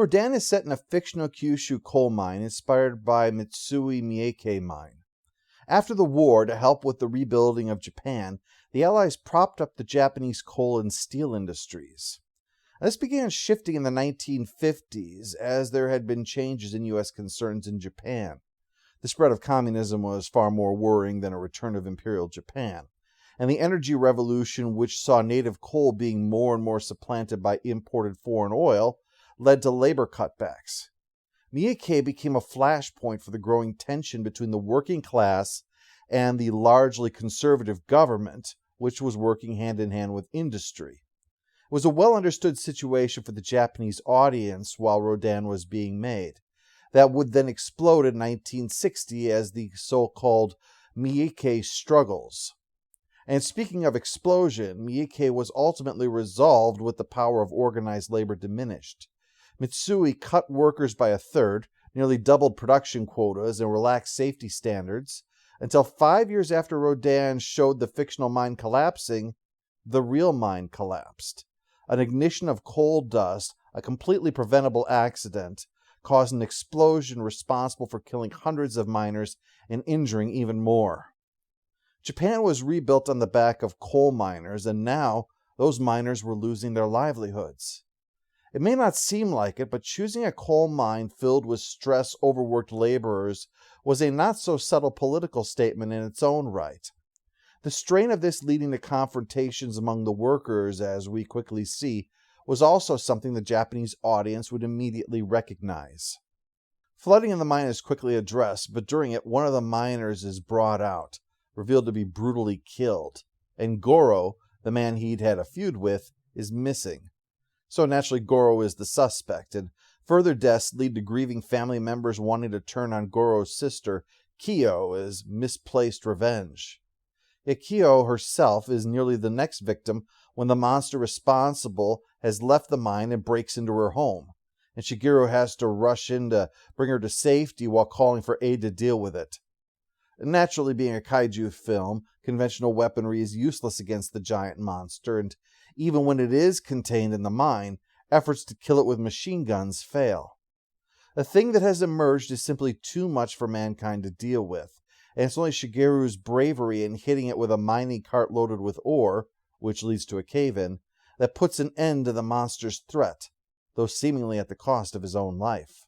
Rodan is set in a fictional Kyushu coal mine inspired by Mitsui Miike Mine. After the war, to help with the rebuilding of Japan, the Allies propped up the Japanese coal and steel industries. This began shifting in the 1950s as there had been changes in U.S. concerns in Japan. The spread of communism was far more worrying than a return of Imperial Japan, and the energy revolution, which saw native coal being more and more supplanted by imported foreign oil, led to labor cutbacks. Miike became a flashpoint for the growing tension between the working class and the largely conservative government, which was working hand in hand with industry. It was a well-understood situation for the Japanese audience while Rodan was being made. That would then explode in 1960 as the so-called Miike struggles. And speaking of explosion, Miike was ultimately resolved with the power of organized labor diminished. Mitsui cut workers by a third, nearly doubled production quotas, and relaxed safety standards, until 5 years after Rodan showed the fictional mine collapsing, the real mine collapsed. An ignition of coal dust, a completely preventable accident, caused an explosion responsible for killing hundreds of miners and injuring even more. Japan was rebuilt on the back of coal miners, and now those miners were losing their livelihoods. It may not seem like it, but choosing a coal mine filled with stress-overworked laborers was a not-so-subtle political statement in its own right. The strain of this leading to confrontations among the workers, as we quickly see, was also something the Japanese audience would immediately recognize. Flooding in the mine is quickly addressed, but during it, one of the miners is brought out, revealed to be brutally killed, and Goro, the man he'd had a feud with, is missing. So naturally, Goro is the suspect, and further deaths lead to grieving family members wanting to turn on Goro's sister, Kyo, as misplaced revenge. Yet Kyo herself is nearly the next victim when the monster responsible has left the mine and breaks into her home, and Shigeru has to rush in to bring her to safety while calling for aid to deal with it. Naturally, being a kaiju film, conventional weaponry is useless against the giant monster, and even when it is contained in the mine, efforts to kill it with machine guns fail. The thing that has emerged is simply too much for mankind to deal with, and it's only Shigeru's bravery in hitting it with a mining cart loaded with ore, which leads to a cave-in, that puts an end to the monster's threat, though seemingly at the cost of his own life.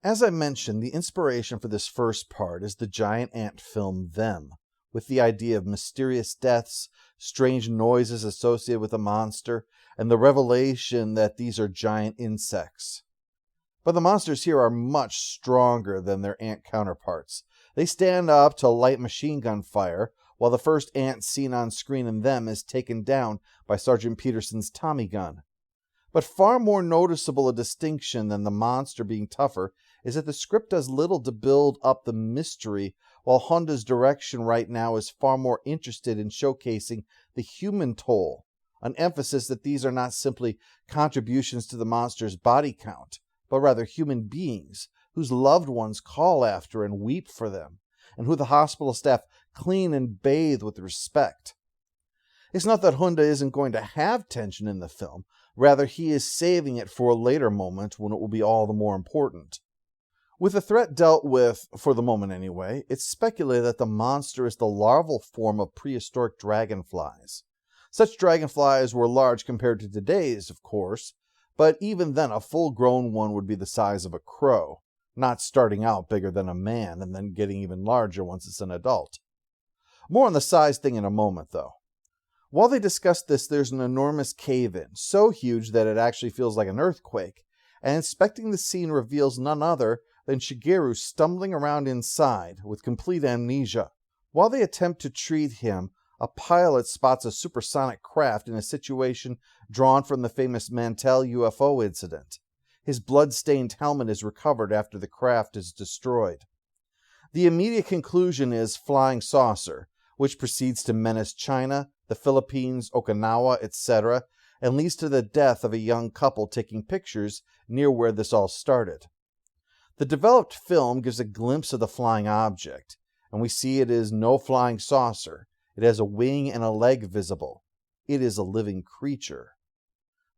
As I mentioned, the inspiration for this first part is the giant ant film Them, with the idea of mysterious deaths, strange noises associated with the monster, and the revelation that these are giant insects. But the monsters here are much stronger than their ant counterparts. They stand up to light machine gun fire, while the first ant seen on screen in Them is taken down by Sergeant Peterson's Tommy gun. But far more noticeable a distinction than the monster being tougher is that the script does little to build up the mystery, while Honda's direction right now is far more interested in showcasing the human toll, an emphasis that these are not simply contributions to the monster's body count, but rather human beings whose loved ones call after and weep for them, and who the hospital staff clean and bathe with respect. It's not that Honda isn't going to have tension in the film, rather he is saving it for a later moment when it will be all the more important. With the threat dealt with, for the moment anyway, it's speculated that the monster is the larval form of prehistoric dragonflies. Such dragonflies were large compared to today's, of course, but even then a full-grown one would be the size of a crow, not starting out bigger than a man and then getting even larger once it's an adult. More on the size thing in a moment, though. While they discuss this, there's an enormous cave-in, so huge that it actually feels like an earthquake, and inspecting the scene reveals none other than Shigeru stumbling around inside with complete amnesia. While they attempt to treat him, a pilot spots a supersonic craft in a situation drawn from the famous Mantell UFO incident. His blood-stained helmet is recovered after the craft is destroyed. The immediate conclusion is flying saucer, which proceeds to menace China, the Philippines, Okinawa, etc., and leads to the death of a young couple taking pictures near where this all started. The developed film gives a glimpse of the flying object, and we see it is no flying saucer. It has a wing and a leg visible. It is a living creature.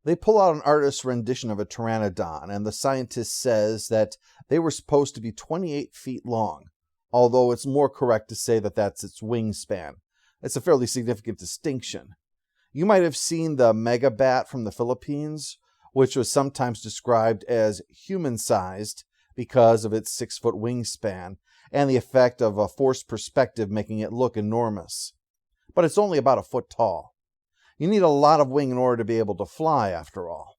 They pull out an artist's rendition of a pteranodon, and the scientist says that they were supposed to be 28 feet long, although it's more correct to say that that's its wingspan. It's a fairly significant distinction. You might have seen the megabat from the Philippines, which was sometimes described as human-sized because of its 6-foot wingspan and the effect of a forced perspective making it look enormous. But it's only about a foot tall. You need a lot of wing in order to be able to fly, after all.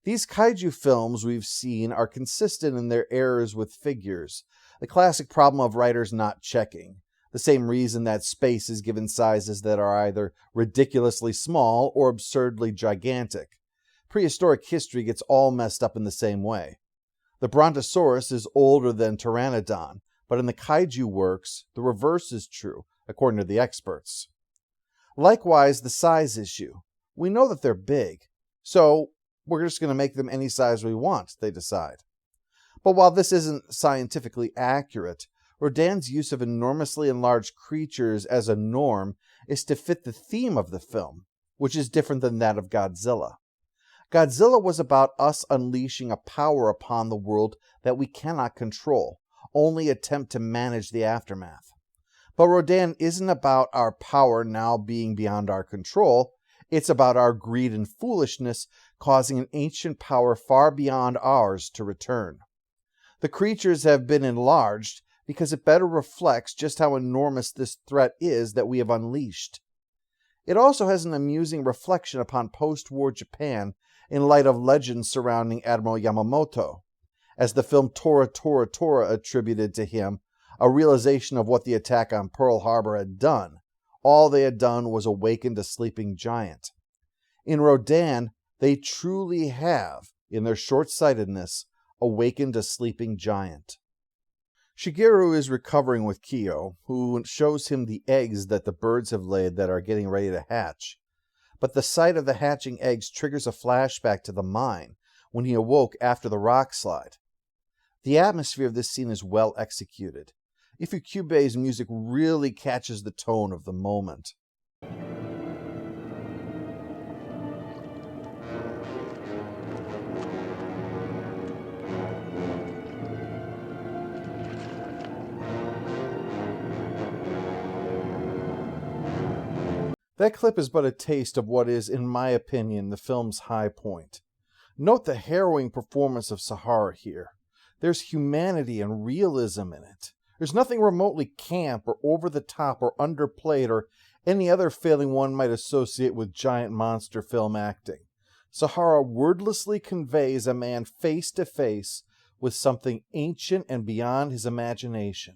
These kaiju films we've seen are consistent in their errors with figures, the classic problem of writers not checking, the same reason that space is given sizes that are either ridiculously small or absurdly gigantic. Prehistoric history gets all messed up in the same way. The Brontosaurus is older than Pteranodon, but in the kaiju works, the reverse is true, according to the experts. Likewise, the size issue. We know that they're big, so we're just going to make them any size we want, they decide. But while this isn't scientifically accurate, Rodan's use of enormously enlarged creatures as a norm is to fit the theme of the film, which is different than that of Godzilla. Godzilla was about us unleashing a power upon the world that we cannot control, only attempt to manage the aftermath. But Rodan isn't about our power now being beyond our control, it's about our greed and foolishness causing an ancient power far beyond ours to return. The creatures have been enlarged because it better reflects just how enormous this threat is that we have unleashed. It also has an amusing reflection upon post-war Japan in light of legends surrounding Admiral Yamamoto, as the film Tora Tora Tora attributed to him a realization of what the attack on Pearl Harbor had done. All they had done was awakened a sleeping giant. In Rodan, they truly have, in their short-sightedness, awakened a sleeping giant. Shigeru is recovering with Kyo, who shows him the eggs that the birds have laid that are getting ready to hatch. But the sight of the hatching eggs triggers a flashback to the mine, when he awoke after the rock slide. The atmosphere of this scene is well executed. Ifukube's music really catches the tone of the moment. That clip is but a taste of what is, in my opinion, the film's high point. Note the harrowing performance of Sahara here. There's humanity and realism in it. There's nothing remotely camp or over-the-top or underplayed or any other failing one might associate with giant monster film acting. Sahara wordlessly conveys a man face to face with something ancient and beyond his imagination.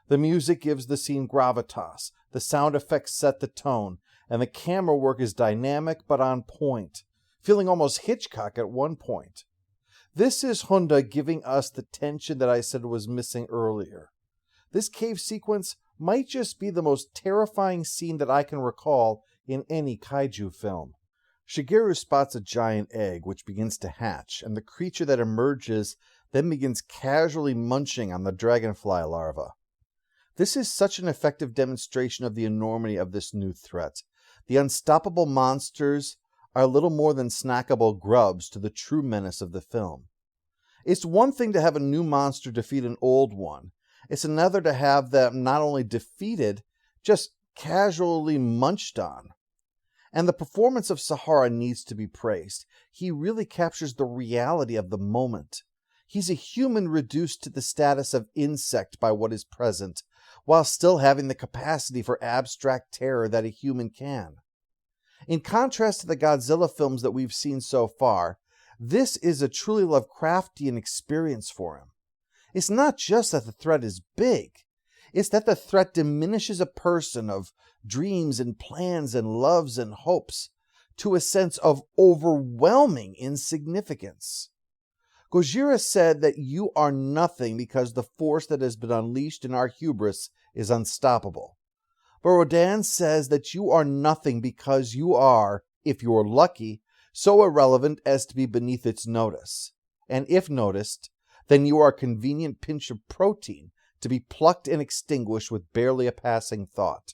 The music gives the scene gravitas, the sound effects set the tone, and the camera work is dynamic but on point, feeling almost Hitchcock at one point. This is Honda giving us the tension that I said was missing earlier. This cave sequence might just be the most terrifying scene that I can recall in any kaiju film. Shigeru spots a giant egg which begins to hatch, and the creature that emerges then begins casually munching on the dragonfly larva. This is such an effective demonstration of the enormity of this new threat. The unstoppable monsters are little more than snackable grubs to the true menace of the film. It's one thing to have a new monster defeat an old one. It's another to have them not only defeated, just casually munched on. And the performance of Sahara needs to be praised. He really captures the reality of the moment. He's a human reduced to the status of insect by what is present, while still having the capacity for abstract terror that a human can. In contrast to the Godzilla films that we've seen so far, this is a truly Lovecraftian experience for him. It's not just that the threat is big, it's that the threat diminishes a person of dreams and plans and loves and hopes to a sense of overwhelming insignificance. Gojira said that you are nothing because the force that has been unleashed in our hubris is unstoppable. But Rodan says that you are nothing because you are, if you're lucky, so irrelevant as to be beneath its notice. And if noticed, then you are a convenient pinch of protein to be plucked and extinguished with barely a passing thought.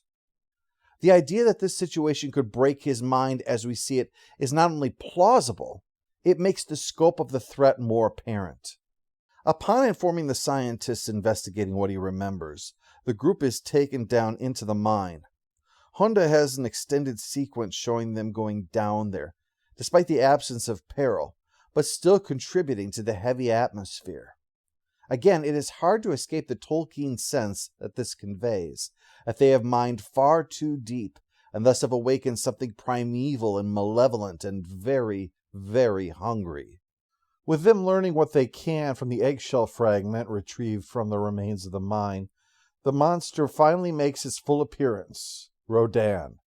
The idea that this situation could break his mind as we see it is not only plausible, it makes the scope of the threat more apparent. Upon informing the scientists investigating what he remembers, the group is taken down into the mine. Honda has an extended sequence showing them going down there, despite the absence of peril, but still contributing to the heavy atmosphere. Again, it is hard to escape the Tolkien sense that this conveys, that they have mined far too deep, and thus have awakened something primeval and malevolent and very, very hungry. With them learning what they can from the eggshell fragment retrieved from the remains of the mine, the monster finally makes his full appearance, Rodan.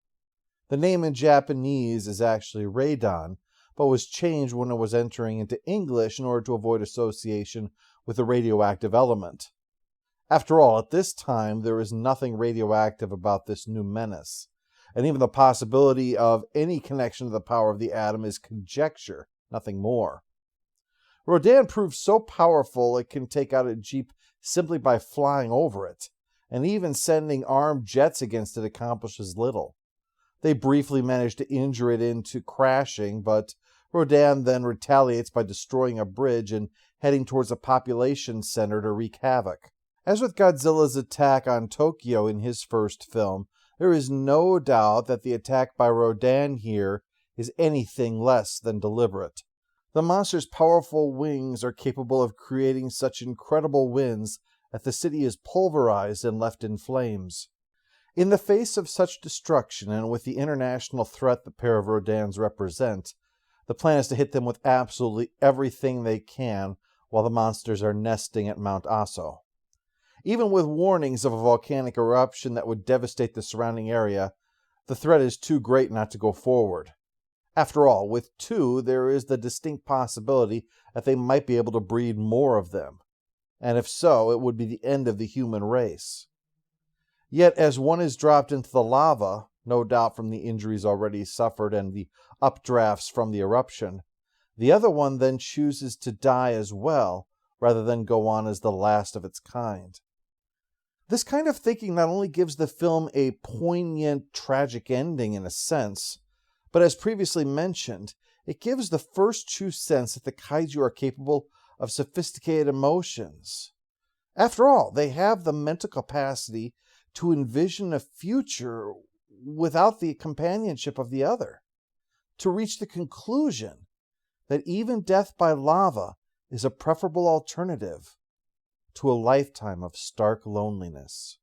The name in Japanese is actually Rodan, but was changed when it was entering into English in order to avoid association with the radioactive element. After all, at this time, there is nothing radioactive about this new menace, and even the possibility of any connection to the power of the atom is conjecture, nothing more. Rodan proves so powerful it can take out a jeep simply by flying over it, and even sending armed jets against it accomplishes little. They briefly manage to injure it into crashing, but Rodan then retaliates by destroying a bridge and heading towards a population center to wreak havoc. As with Godzilla's attack on Tokyo in his first film, there is no doubt that the attack by Rodan here is anything less than deliberate. The monster's powerful wings are capable of creating such incredible winds that the city is pulverized and left in flames. In the face of such destruction, and with the international threat the pair of Rodans represent, the plan is to hit them with absolutely everything they can while the monsters are nesting at Mount Aso. Even with warnings of a volcanic eruption that would devastate the surrounding area, the threat is too great not to go forward. After all, with two, there is the distinct possibility that they might be able to breed more of them, and if so, it would be the end of the human race. Yet, as one is dropped into the lava, no doubt from the injuries already suffered and the updrafts from the eruption, the other one then chooses to die as well, rather than go on as the last of its kind. This kind of thinking not only gives the film a poignant, tragic ending in a sense, but as previously mentioned, it gives the first true sense that the kaiju are capable of sophisticated emotions. After all, they have the mental capacity to envision a future without the companionship of the other, to reach the conclusion that even death by lava is a preferable alternative to a lifetime of stark loneliness.